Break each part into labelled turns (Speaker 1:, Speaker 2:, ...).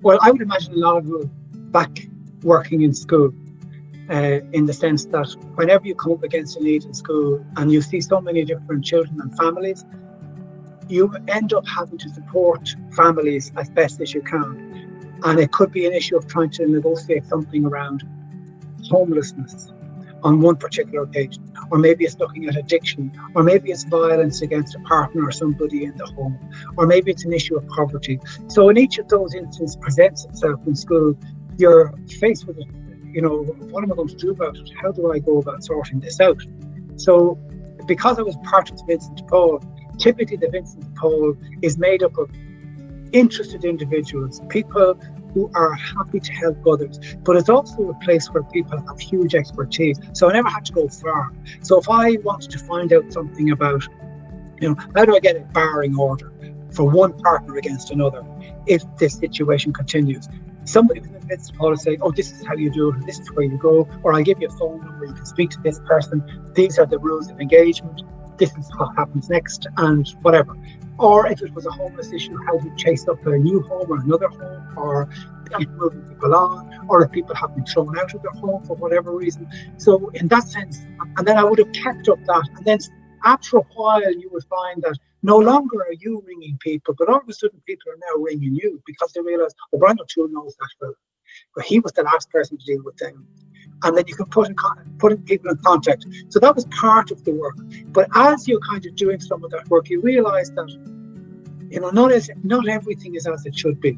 Speaker 1: Well, I would imagine a lot of you back working in school, in the sense that whenever you come up against a need in school and you see so many different children and families, you end up having to support families as best as you can. And it could be an issue of trying to negotiate something around homelessness on one particular occasion, or maybe it's looking at addiction, or maybe it's violence against a partner or somebody in the home, or maybe it's an issue of poverty. So in each of those instances presents itself in school, you're faced with it, what am I going to do about it? How do I go about sorting this out? So because I was part of the Vincent de Paul, typically the Vincent de Paul is made up of interested individuals, people who are happy to help others, but it's also a place where people have huge expertise. So I never had to go far. So if I wanted to find out something about, how do I get a barring order for one partner against another if this situation continues, somebody within the Vincent de Paul will say, oh, this is how you do it, this is where you go, or I'll give you a phone number, you can speak to this person, these are the rules of engagement, this is what happens next, and whatever. Or if it was a homeless issue, how do you chase up a new home or another home, or keep moving people on, or if people have been thrown out of their home for whatever reason. So in that sense, and then I would have kept up that, and then after a while you would find that no longer are you ringing people, but all of a sudden people are now ringing you because they realise, oh, Brian O'Toole knows that well, but he was the last person to deal with them. And then you can put people in contact. So that was part of the work. But as you're kind of doing some of that work, you realise that, not everything is as it should be.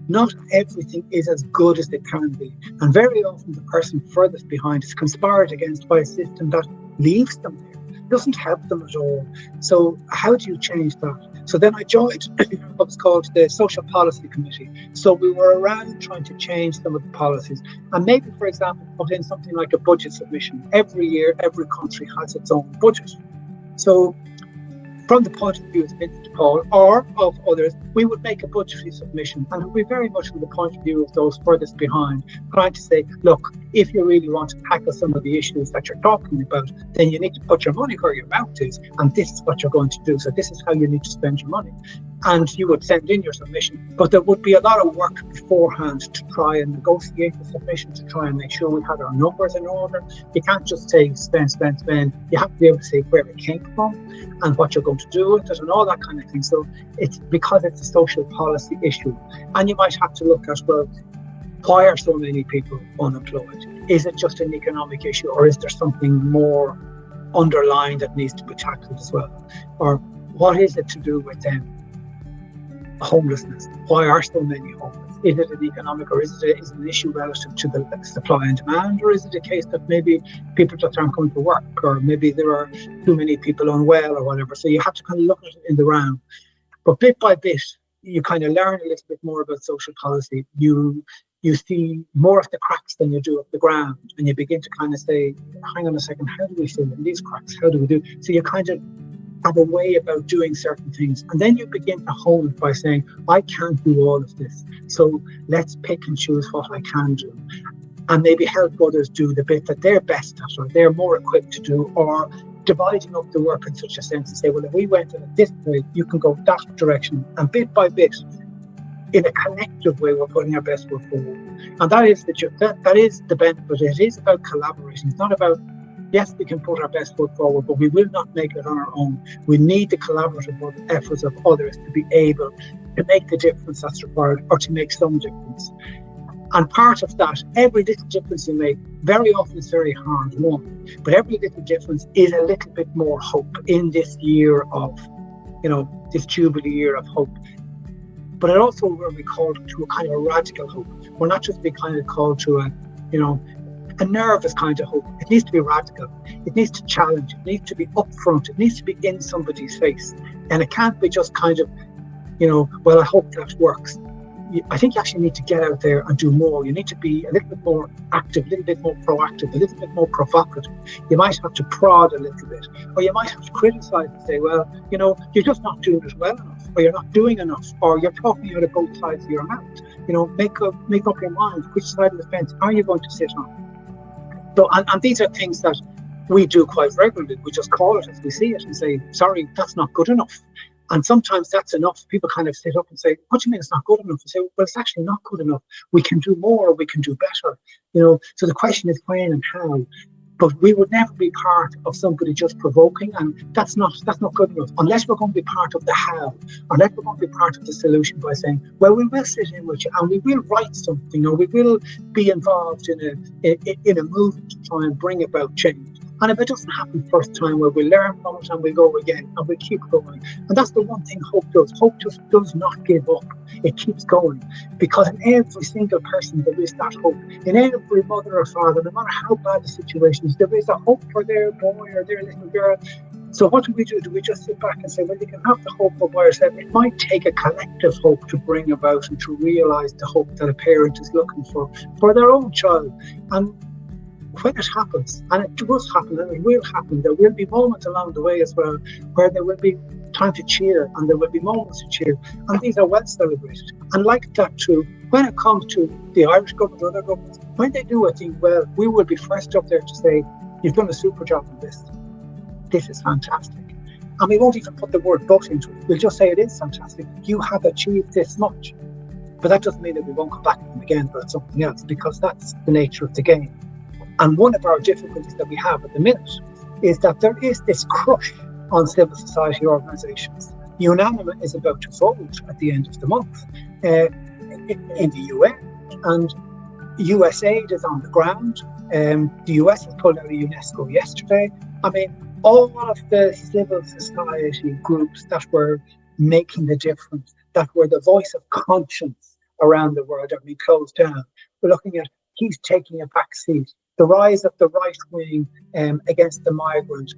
Speaker 1: Not everything is as good as it can be. And very often the person furthest behind is conspired against by a system that leaves them there, doesn't help them at all. So how do you change that? So then I joined what was called the Social Policy Committee. So we were around trying to change some of the policies. And maybe, for example, put in something like a budget submission. Every year, every country has its own budget. So from the point of view of Vincent de Paul or of others, we would make a budgetary submission, and it would be very much from the point of view of those furthest behind, trying to say, look, if you really want to tackle some of the issues that you're talking about, then you need to put your money where your mouth is, and this is what you're going to do. So this is how you need to spend your money. And you would send in your submission, but there would be a lot of work beforehand to try and negotiate the submission, to try and make sure we had our numbers in order. You can't just say spend. You have to be able to say where it came from and what you're going to do with it and all that kind of thing. So it's because it's a social policy issue. And you might have to look at, well, why are so many people unemployed? Is it just an economic issue, or is there something more underlying that needs to be tackled as well? Or what is it to do with homelessness? Why are so many homeless? Is it an economic, or is it an issue relative to the supply and demand, or is it a case that maybe people just aren't coming to work, or maybe there are too many people unwell or whatever? So you have to kind of look at it in the round. But bit by bit, you kind of learn a little bit more about social policy. You see more of the cracks than you do of the ground, and you begin to kind of say, hang on a second, how do we fill in these cracks? How do we do? So you kind of have a way about doing certain things, and then you begin to hone it by saying, I can't do all of this, so let's pick and choose what I can do, and maybe help others do the bit that they're best at, or they're more equipped to do, or dividing up the work in such a sense to say, well, if we went in this way, you can go that direction, and bit by bit, in a collective way, we're putting our best foot forward. And that is the benefit. It is about collaboration. It's not about, yes, we can put our best foot forward, but we will not make it on our own. We need the collaborative efforts of others to be able to make the difference that's required, or to make some difference. And part of that, every little difference you make, very often is very hard won, but every little difference is a little bit more hope in this year of, this Jubilee year of hope. But it also will be called to a kind of a radical hope. We're not just being kind of called to a nervous kind of hope. It needs to be radical. It needs to challenge. It needs to be upfront. It needs to be in somebody's face. And it can't be just kind of, well, I hope that works. I think you actually need to get out there and do more. You need to be a little bit more active, a little bit more proactive, a little bit more provocative. You might have to prod a little bit, or you might have to criticize and say, well, you're just not doing it well enough, or you're not doing enough, or you're talking out of both sides of your mouth. Make up your mind. Which side of the fence are you going to sit on? So, and these are things that we do quite regularly. We just call it as we see it and say, sorry, that's not good enough. And sometimes that's enough. People kind of sit up and say, what do you mean it's not good enough? I say, well, it's actually not good enough. We can do more, we can do better. So the question is when and how. But we would never be part of somebody just provoking, and that's not good enough. Unless we're going to be part of the how, unless we're going to be part of the solution by saying, well, we will sit in with you and we will write something, or we will be involved in a movement to try and bring about change. And if it doesn't happen first time, well, we learn from it and we go again and we keep going. And that's the one thing hope does. Hope just does not give up. It keeps going, because in every single person there is that hope. In every mother or father, no matter how bad the situation is, there is a hope for their boy or their little girl. So what do we do? Do we just sit back and say, well, you can have the hope for by yourself? It might take a collective hope to bring about and to realise the hope that a parent is looking for their own child. And when it happens, and it does happen, and it will happen, there will be moments along the way as well where there will be time to cheer, and there will be moments to cheer, and these are well celebrated. And like that too, when it comes to the Irish government or other governments, when they do a thing well, we will be first up there to say, you've done a super job on this. This is fantastic. And we won't even put the word but into it. We'll just say it is fantastic. You have achieved this much. But that doesn't mean that we won't come back to them again about something else, because that's the nature of the game. And one of our difficulties that we have at the minute is that there is this crush on civil society organisations. UNANIMA is about to vote at the end of the month in the UN, and USAID is on the ground. The US has pulled out of UNESCO yesterday. I mean, all of the civil society groups that were making the difference, that were the voice of conscience around the world, are being closed down. We're looking at he's taking a back seat. The rise of the right wing against the migrant,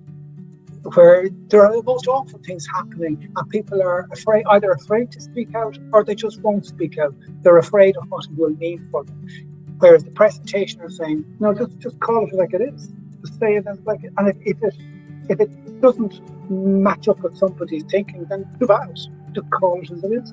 Speaker 1: where there are the most awful things happening, and people are either afraid to speak out, or they just won't speak out. They're afraid of what it will mean for them. Whereas the presentation are saying, no, just call it like it is. Just say it as like it. And if it doesn't match up with somebody's thinking, then too bad. Just call it as it is.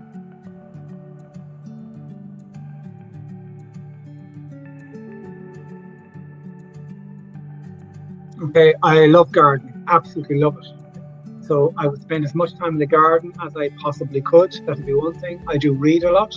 Speaker 1: Okay, I love gardening, absolutely love it. So I would spend as much time in the garden as I possibly could. That'd be one thing. I do read a lot.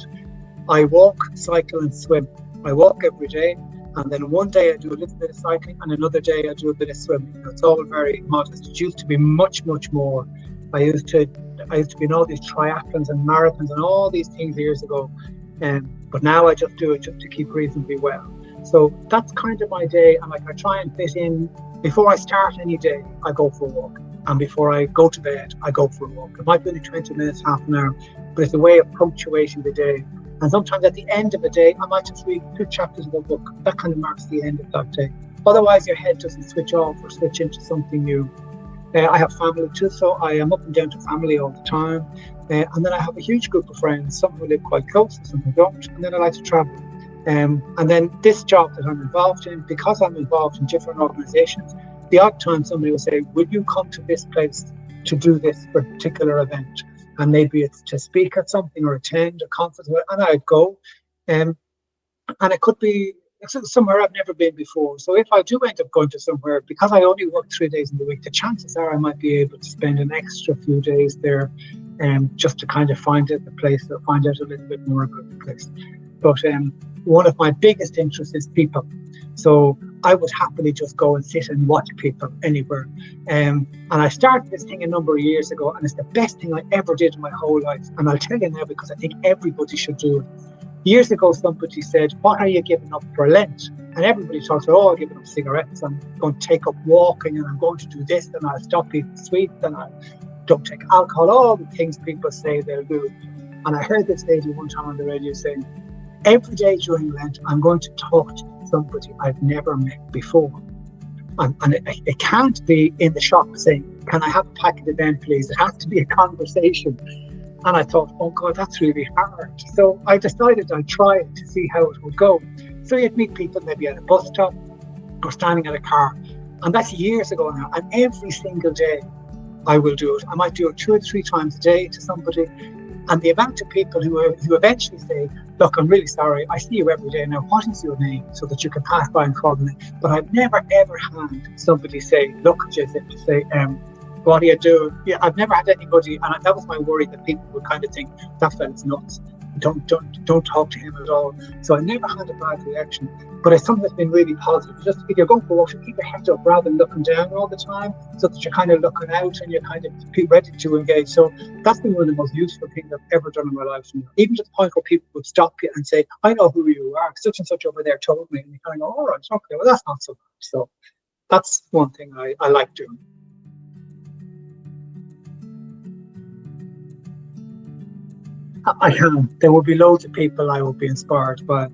Speaker 1: I walk, cycle and swim. I walk every day, and then one day I do a little bit of cycling, and another day I do a bit of swimming. It's all very modest. It used to be much, much more. I used to be in all these triathlons and marathons and all these things years ago. But now I just do it just to keep reasonably well. So that's kind of my day. And like I try and fit in. Before I start any day, I go for a walk. And before I go to bed, I go for a walk. It might be only 20 minutes, half an hour, but it's a way of punctuating the day. And sometimes at the end of the day, I might just read 2 chapters of a book. That kind of marks the end of that day. Otherwise, your head doesn't switch off or switch into something new. I have family too, so I am up and down to family all the time. And then I have a huge group of friends, some who live quite close, some who don't. And then I like to travel. And then this job that I'm involved in, because I'm involved in different organisations, the odd time somebody will say, will you come to this place to do this particular event? And maybe it's to speak at something or attend a conference, and I'd go. And it could be somewhere I've never been before. So if I do end up going to somewhere, because I only work 3 days in the week, the chances are I might be able to spend an extra few days there just to kind of find out the place, or find out a little bit more about the place. But one of my biggest interests is people. So I would happily just go and sit and watch people anywhere. And I started this thing a number of years ago, and it's the best thing I ever did in my whole life. And I'll tell you now, because I think everybody should do it. Years ago, somebody said, what are you giving up for Lent? And everybody talks about, oh, I'm giving up cigarettes, I'm going to take up walking, and I'm going to do this, and I'll stop eating sweets, and I don't take alcohol, all the things people say they'll do. And I heard this lady one time on the radio saying, every day during Lent, I'm going to talk to somebody I've never met before. And it can't be in the shop saying, can I have a packet of them, please? It has to be a conversation. And I thought, oh God, that's really hard. So I decided I'd try it to see how it would go. So you'd meet people maybe at a bus stop or standing at a car. And that's years ago now. And every single day I will do it. I might do it 2 or 3 times a day to somebody. And the amount of people who eventually say, look, I'm really sorry, I see you every day now, what is your name? So that you can pass by and call me. But I've never ever had somebody say, look, Jessica, say, what are you doing? Yeah, I've never had anybody, and that was my worry, that people would kind of think that fella's nuts. Don't talk to him at all. So I never had a bad reaction. But it's something that's been really positive. Just if you're going for a walk, keep your head up rather than looking down all the time, so that you're kind of looking out and you're kind of ready to engage. So that's been one of the most useful things I've ever done in my life. Even to the point where people would stop you and say, I know who you are, such and such over there told me. And you kind of go, all right, okay, well, that's not so bad. So that's one thing I like doing. I can. There will be loads of people I will be inspired by.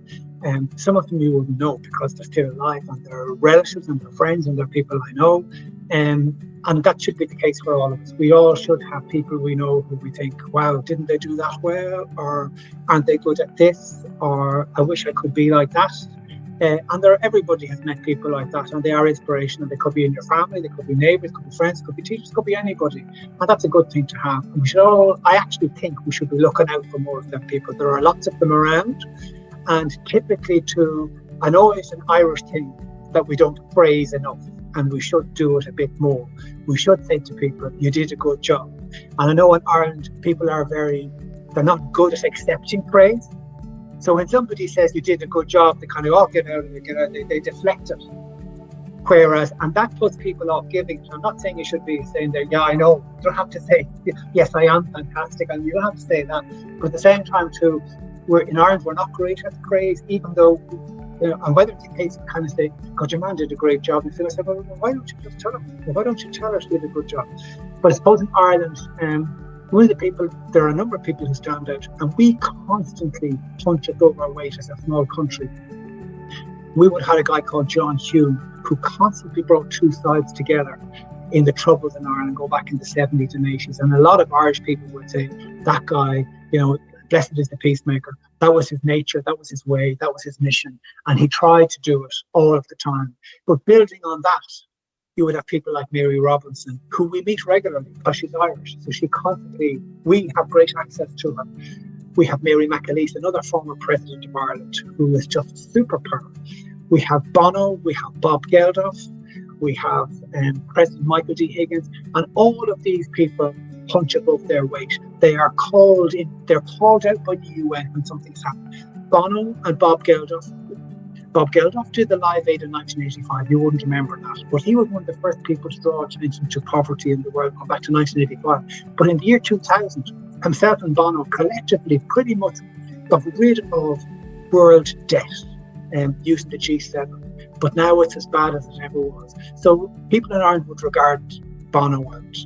Speaker 1: Some of them you wouldn't know because they're still alive, and they're relatives and they're friends and they're people I know. And that should be the case for all of us. We all should have people we know who we think, wow, didn't they do that well? Or aren't they good at this? Or I wish I could be like that. And everybody has met people like that, and they are inspirational. They could be in your family, they could be neighbours, could be friends, could be teachers, could be anybody. And that's a good thing to have. And we should all, I actually think we should be looking out for more of them people. There are lots of them around. And typically I know it's an Irish thing that we don't praise enough, and we should do it a bit more. We should say to people, you did a good job. And I know in Ireland, people they're not good at accepting praise. So when somebody says you did a good job, they kind of, get out, they deflect it. Whereas, and that puts people off giving. So I'm not saying you should be saying that, yeah, I know. You don't have to say, yes, I am fantastic. And you don't have to say that. But at the same time, too, in Ireland, we're not great at praise, even though, and whether it's the case of kind of say, God, your man did a great job. And so I said, well, why don't you just tell him? Why don't you tell us you did a good job? But I suppose in Ireland, there are a number of people who stand out, and we constantly punch above our weight as a small country. We would have had a guy called John Hume who constantly brought two sides together in the Troubles in Ireland, go back in the 70s and 80s. And a lot of Irish people would say, that guy, blessed is the peacemaker. That was his nature, that was his way, that was his mission. And he tried to do it all of the time. But building on that, you would have people like Mary Robinson, who we meet regularly because she's Irish. So we have great access to her. We have Mary McAleese, another former president of Ireland, who is just super powerful. We have Bono, we have Bob Geldof, we have President Michael D. Higgins, and all of these people punch above their weight. They're called out by the UN when something's happened. Bono and Bob Geldof did the Live Aid in 1985. You wouldn't remember that. But he was one of the first people to draw attention to poverty in the world, going back to 1985. But in the year 2000, himself and Bono collectively pretty much got rid of world debt using the G7. But now it's as bad as it ever was. So people in Ireland would regard Bono and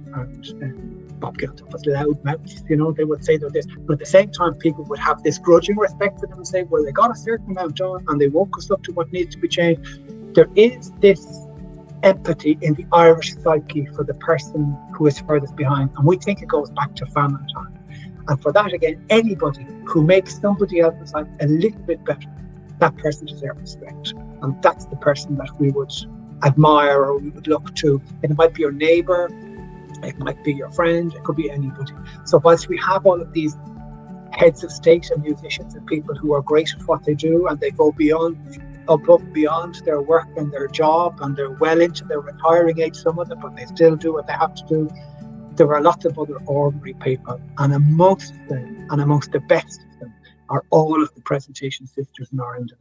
Speaker 1: Bob Geldof as loudmouths, they would say they're this. But at the same time, people would have this grudging respect for them and say, well, they got a certain amount done and they woke us up to what needs to be changed. There is this empathy in the Irish psyche for the person who is furthest behind. And we think it goes back to famine time. And for that, again, anybody who makes somebody else's life a little bit better, that person deserves respect. And that's the person that we would admire or we would look to. And it might be your neighbour, it might be your friend, it could be anybody. So whilst we have all of these heads of state and musicians and people who are great at what they do, and they go above and beyond their work and their job, and they're well into their retiring age, some of them, but they still do what they have to do, there are lots of other ordinary people. And amongst them, and amongst the best of them, are all of the presentation sisters in our Ireland.